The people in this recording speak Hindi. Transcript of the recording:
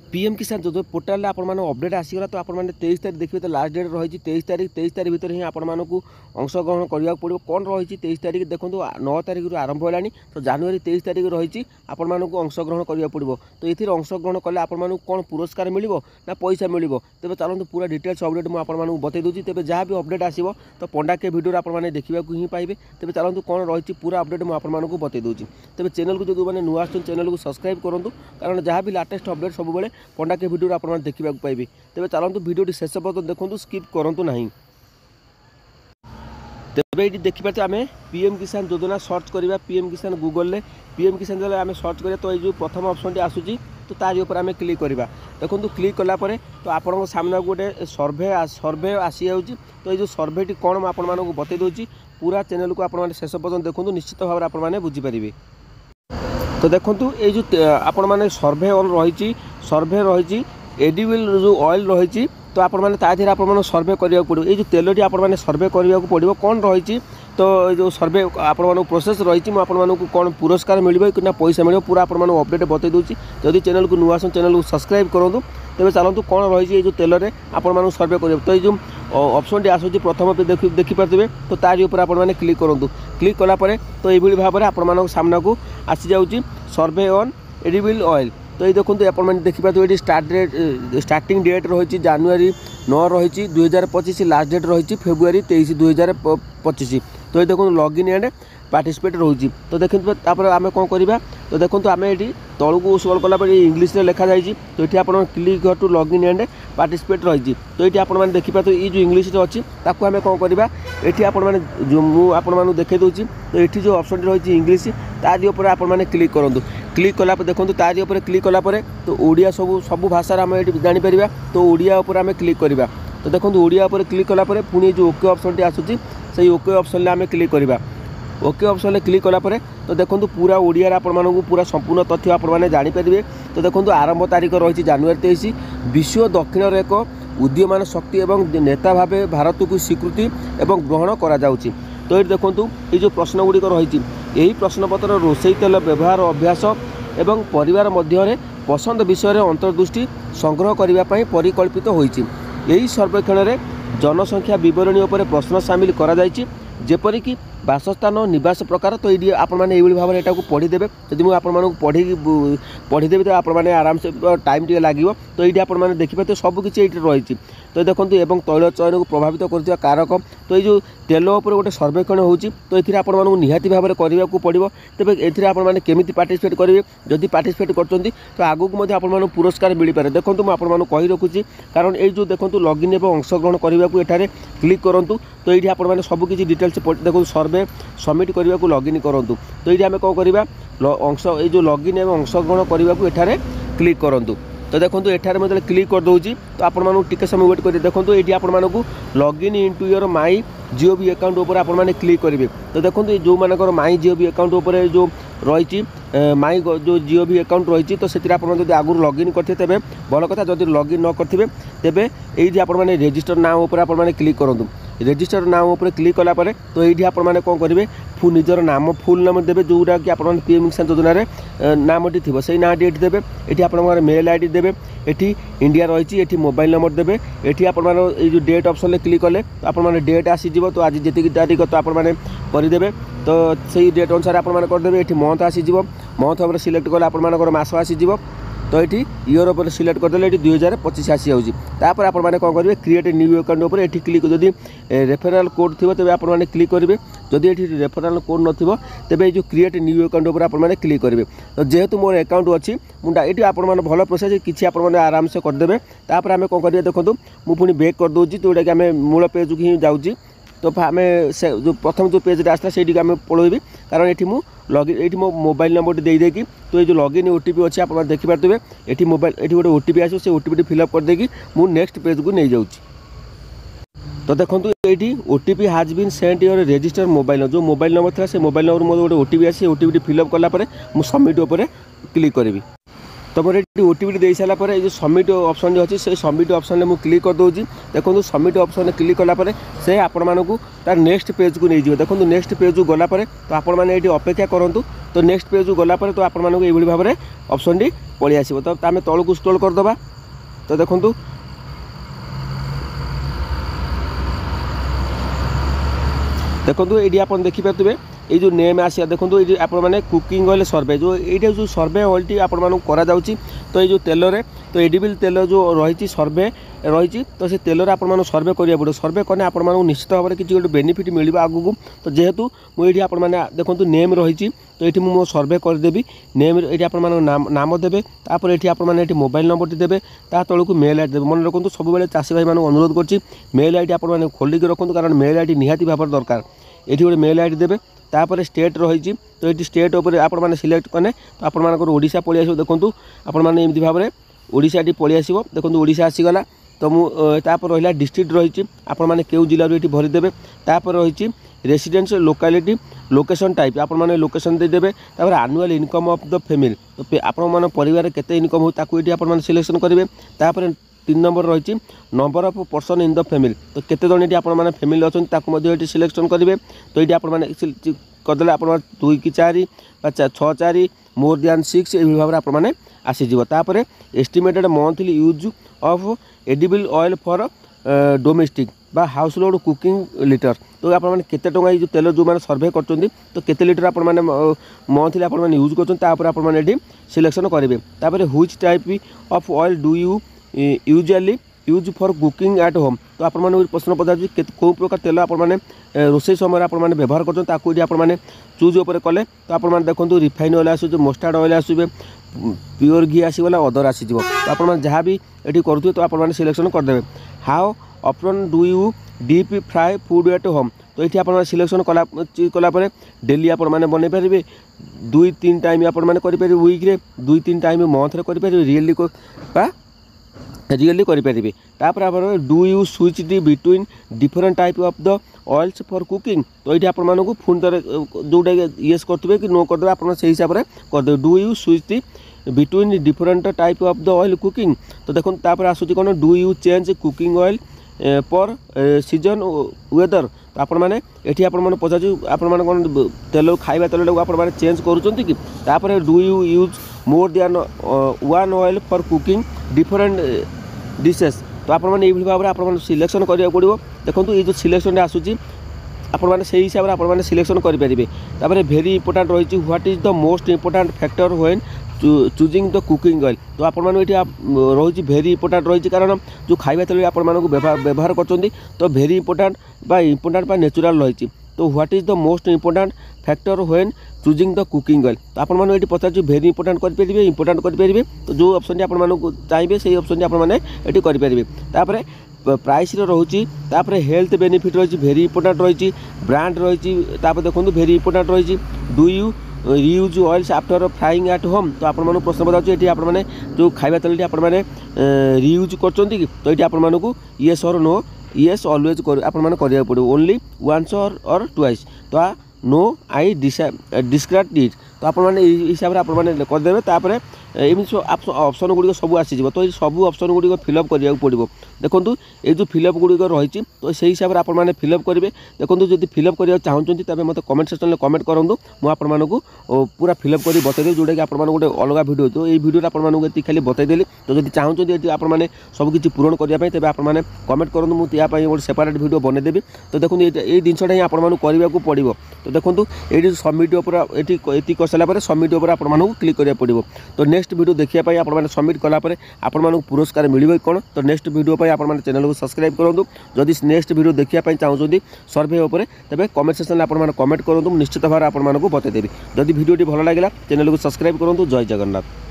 पीएम किसान जो पोर्टाल अपडेट आसीगला तो आपने 23 तारीख देखिए तो लास्ट डेट रही 23 तारीख भितर ही आपको अंशग्रहण करने पड़ो कौन रही 23 तारीख देखो 9 तारीख आरंभ होलानी तो जनवरी 23 तारीख रही आपको अंशग्रहण करने पड़ो तो ये अंशग्रहण कले आपको कौन पुरस्कार मिल ना पैसा मिल तेज चलते पूरा डिटेल्स अपडेट मुझे बतई दूसरी तेज जहाँ भी अपडेट आसो तो पंडा के भिडियो आपने देखा ही पाइबे तेज चलते कौन रही पूरा अपडेट मुझे बतई दूसरी तेज चैनल को जो मैंने नुआ चैनल को सब्सक्राइब करूँ कारण जहाँ भी लाटेस्ट अपडेट सब पंडा के भिडियो आप देखा पाइबे तेज चलते भिडियो शेष पर्यटन देखूँ स्किप करूँ ना तेज ये देखिए आम पीएम किसान योजना सर्च करवा पीएम किसान गूगल में पीएम किसान जो आम सर्च करा तो ये प्रथम ऑप्शन टी आसूँ तो तारी ऊपर आम क्लिक करवा देखो क्लिक कलापर तो आपण सामने गोटे सर्भे आसी जाऊँगी तो ये सर्भेटी कौन मुझे बतई दूसरी पूरा चैनल को आप शेष पर्यटन देखूँ निश्चित भाव में आपने बुझीपारे तो देखो ये जो आपण मैंने सर्भे रही एडिबल जो ऑयल रही तो आप सर्भे करने पड़ो ये तेलटी आपने सर्भे करने पड़ो कौन रही तो जो सर्भे आप प्रोसेस रही मुझे कौन पुरस्कार मिल ना पैसा मिल पूरा आपको अपडेट बतई दूसरी जदि चैनल को नुआ चैनल को सब्सक्राइब करूँ तेज चलतु कौन रही जो तेल में आपको सर्भे कर तो ये ऑप्शन टी आसूँ प्रथम देखिपारे तो तारी ऊपर आपने क्लिक करूँ क्लिक कलापर तो ये भाव में आप सामना को आसी जाऊँगी सर्भे ऑन एडिबल ऑयल तो ये देखो आप देखिए ये स्टार्टिंग डेट रही जनवरी 9 रही 2025 लास्ट डेट रही फेब्रुआरी 23 2025 तो ये देखो लॉगिन एंड पार्टिसिपेट रही तो देखिए आम कौन करवा तो देखो आम ये तलू को स्क्रॉल कलापर इंग्लिश लिखा जाए तो ये आप click to login and participate रही तो ये आपने देखिए ये जो इंग्लिश अच्छी ताकू आम कौन करवा ये आपने देखे दूसरी तो ये जो ऑप्शन रही इंग्लिश तारी ऊपर आपने क्लिक करूँ क्लिक कलापर देखो तारी ऊपर क्लिक कलापर तो ओडिया सब भाषा आम ये जानीपर तो ओडिया उपर आम क्लिक करवा तो देखो ओडिया उपर क्लिक कलापर पुणी जो ओके ऑप्शन टी आसूँ से ओके ऑप्शन आम क्लिक करवा ओके ऑप्शन क्लिक कलापर तो देखो पूरा ओडिया आपको पूरा संपूर्ण तथ्य आपने जानीपर तो देखो आरंभ तारीख रही जनवरी 23 विश्व दक्षिण एक उदीयमान शक्ति एवं नेता भाव भारत को स्वीकृति एवं ग्रहण करा जाउछि तो ये देखो ये जो प्रश्न गुड़िक रही यही प्रश्नपत्र रोषेई तेल व्यवहार अभ्यास एवं परिवार मध्य पसंद विषय अंतर्दृष्टि संग्रह करने परिकल्पित होइछि यही सर्वेक्षण में जनसंख्या बरणी उपर प्रश्न सामिल करा जाइछि जेपरिक बासस्थान निवास प्रकार तो ये आपने भाव में यहाँ पढ़ीदे जब मुझे पढ़ीदेवी तो आपने आराम से टाइम टे लगे तो ये आपने देखिए सबकि ये रही तो देखो एवं तैल चयन को प्रभावित कर कारक तो ये जो तेल उपर गोटे सर्वेक्षण होती तो ये आपको निहाती भाव में करने को पड़ो तेज ए आपने केमी पार्टिसिपेट करेंगे जदि पार्टिसिपेट कर तो आगू आपको पुरस्कार मिल पारे देखो मुझे आपको कही रखुच्छी कारण ये जो देखो लॉगिन एवं अंशग्रहण करने को एठारे क्लिक करूँ तो ये आपने सबकि डिटेल्स देखो सर्वे सबमिट करने को लॉगिन करूँ तो ये आम कौन करवा अंश ये जो लॉगिन एवं अंशग्रहण करने को एठारे क्लिक करूँ तो देखो एठारे मैं क्लिक कर दूसरी तो आपके समय वेट कर देखो ये आपको login into your my gov account उपर आपने क्लिक करेंगे तो देखो जो मानकर माई जिओवी अकाउंट उपर जो रही माई जो जिओवी अकाउंट रही तो से आपड़ आगुरी लॉगिन करते तेज भल कथा जब लॉगिन न करेंगे तेज ये आपने रेजिस्टर नाम उपर आपने क्लिक करूँ रेजिस्टर नाम उपर क्लिक कलापर तो ये आपने कौन करेंगे निजर नाम फुल नाम देवे जोटा कि आप पीएम किसान योजना नामटी थी से नाटी ये देवे ये आप मेल आईडी देवे ये इंडिया रही ये मोबाइल नंबर देवे ये आप डेट ऑप्शन क्लिक कले तो आप डेट आसीज तो आज जी तारीख तो आपने करदे तो सही डेट अनुसार आपने करदे ये मंथ आसीज मंथ भाव सिलेक्ट कले आपर मस आसीज तो ये इयर उपर सिलेक्ट करदे ये 2025 आसी जाऊँगी आपने कौन करेंगे क्रिएट न्यू अकाउंट उपर ये क्लिक जदि रेफरेल कोड थी तेज आपने क्लिक करेंगे जदि ये रेफरेल कोड न तेज ये जो क्रिएट न्यू अकाउंट उपर आपने क्लिक करेंगे तो जेहेतु मोर अकाउंट अच्छी मुझे ये आप भल प्रोसेस किसी आपने आराम से करदे तापर आम कौन करेंगे देखो मुझे बैक कर दूसरी जोटा कि आम मूल पेज को ही जाऊँगी तो आम से जो प्रथम जो पेज आसला से पलैबी कारण ये लॉगिन ये मो मोबाइल नंबर देकी तो ये जो लॉगिन ओटीपी अच्छे आप देखिपारे ये मोबाइल ये गोटे ओटीपी आस ओटीपी फिलअप कर देकी मुझे नेक्स्ट पेज को नहीं जाऊँगी तो देखो ये OTP has been sent your register mobile जो मोबाइल नंबर था से मोबाइल नंबर मोटे ओटीपी आसी ओटीपी फिलअप कलापर मुझे सबमिट उपर क्लिक करी तुम ये ओटीपी दे सारापर ये सबमिट ऑप्शन जो अच्छी से सबमिट ऑप्शन में क्लिक कर दूँ। देखो सबमिट ऑप्शन क्लिक कलापर से आपण मानक तार नेक्स्ट पेज को नहीं जाए। देखो नेक्स्ट पेज को गलापर तो आपण मैंने ये अपेक्षा करूँ। तो नेक्स्ट पेज को गलापर तो आपण मानक ये भाव में ऑप्शन टी पलि आसो। तो आम तौक स्क्रॉल करदे। तो देखो देखो ये आप देखिपे ये जो नेम आसिया देखो ये आप कुकिंग ऑयल सर्वे जो ये जो सर्वे ऑयल टी आप करा तो ये जो तेल तो एडिबल तेल जो रही सर्वे रही तो से तेलर आप सर्वे करा पड़ो। सर्वे कले आप निश्चित भाव में किसी गोटे बेनिफिट मिल आगू। तो जेहेतु मुझे आप देखो नेम रही तो ये मो सर्वे करदेवी नेम ये आप नाम देवे तापर ये आप मोबाइल नंबर टी देवे ता तौक मेल आईडी देवे। मन रखु सब चाषी भाई मैं अनुरोध कर मेल आईडी आप खोलिक रखुद कारण मेल आईडी निहाती भाव दरकार। ये गोटे मेल आईडी देवे तापर स्टेट रही तो ये स्टेट उपर आप सिलेक्ट कले तो आपर ओडिशा पलि आस। देखो आपमती भाव में ओडिशा टी पलि आस। देखो ओडिशा आसीगला तो मुझे रहा डिस्ट्रिक्ट रही आपने क्यों जिलू ये भरीदेवे। तापर रही रेसिडेंस लोकालिटी लोकेशन टाइप आप लोकेशन देदेवे। तापर annual income of the family तो आप परिवार केते इनकम हो ताकू ये आप सिलेक्शन करेंगे। तापर 3 नंबर रही number of person in the family तो केते जन ये आप फैमिली अच्छे सिलेक्शन करेंगे। तो ये आप करदे आप 2 कि 4 6 4 मोर दैन 6 ये भाव में आपने आसीज। तापर estimated monthly use of edible oil for domestic बा हाउस होल्ड कुकिंग लीटर तो आप केते टंका ये तेल जो मैंने सर्वे कर तो केते लीटर आप मंथली आप यूज कर सिलेक्शन करेंगे। तापर which type of oil do you usually use for cooking at home तो आप प्रश्न पचार कौ प्रकार तेल आप रोसे समय आप व्यवहार कर चूज उपर कले तो आप देखो रिफाइन ऑयल आस मस्टार्ड ऑयल आसवे प्योर घी आसीगला अदर आसीज। तो आप जहाँ भी ये करुवे तो आप सिलेक्शन करदे। How option do you deep fry food at home तो ये आप सिलेक्शन कलापर डेली आप बन पारे 2-3 टाइम आपरे वीक्रे 2-3 टाइम मंथरे करेंगे रियली करेंगे। तापर आप do you switch D between different type of the oils for cooking तो ये आपको पुणी थे जोटा येस करेंगे कि नो करदे आप हिसाब से करदे। Do you switch D between different type of the oil cooking तो देखो तापर आसूँ कौन do you change cooking oil पर सीजन वेदर तो आप पचार आप तेल खाଇବା तेल आप चेंज करुँच कि तापर do you use more than 1 oil for cooking different dishes तो आप भाव में आप सिलेक्शन करा पड़ो। देखो ये जो सिलेक्शन आसूँ आपने से हिसाब से आप सिलेक्शन करेंगे। तापर भेरी इंपोर्टाट रही what is the most important factor when choosing the cooking oil तो आप रही भेरी इंपोर्टाट रही कारण जो खाଇବା तेल आप व्यवहार कर तो भेरी इंपोर्टाट नेचुरल रही तो what is the most important factor when choosing the cooking oil तो आपने पचार भेरी इंपोर्टाट करेंगे इंपोर्टाट करेंगे तो जो ऑप्शन आपको चाहिए से ऑप्शन आपने करेंगे। तापर प्राइस रोचे तापर हेल्थ बेनिफिट रही भेरी इंपोर्टाट रही ब्रांड रही देखो भेरी इंपोर्टाट रही do you reuse oils after frying at home तो आप प्रश्न पचार ये आपने जो खाଇବା तेल आपने रीयूज कर तो ये आपको येस और नो येस ऑलवेज कर पड़ो ओनली वंस और ट्वाइस तो नो आई डिस्क्राइब इट तो आप हिसाब से आप करदे। तापर एमती ऑप्शन गुड़िक सब आसीज तो ये सब ऑप्शन गुड़िक फिलअप करा पड़ो। देखो ये जो फिलअप गुड़िक रही तो से हिसाब से आपने फिलअप करेंगे। देखो जब फिलअप करने चाहते तेज मतलब कमेंट सेक्शन में कमेंट करूँ मुझे पूरा फिलअप कर बतईदेवी जोटा कि आप गोटे अलग भिडियो तो ये भिडियो आपको खाली बतईदेली तो जब चाहते आपने सबकि पूरण करने तेज आपने कमेंट करूँ मुझे गोटे सेपरेट भिडियो बनईदेवी। तो देखो ये जिनसा ही आपको करने पड़ो। तो देखो ये सबमिट ये कर सारापर सबमिट आपको क्लिक करा पड़ो। तो नेक्स्ट वीडियो देखापी आप सबमिट कलापर आपको पुरस्कार मिले कौन तो नेक्स्ट वीडियो आप चैनल को सब्सक्राइब करूँ। जदि नेक्स्ट वीडियो देखापी चाहते सर्वे उपर तेज कमेंट सेक्शन में कमेंट करूँ निश्चित भाव में आपको बतईदेवी। जदि वीडियो भल लगे चैनल को सब्सक्राइब करूँ। जय जगन्नाथ।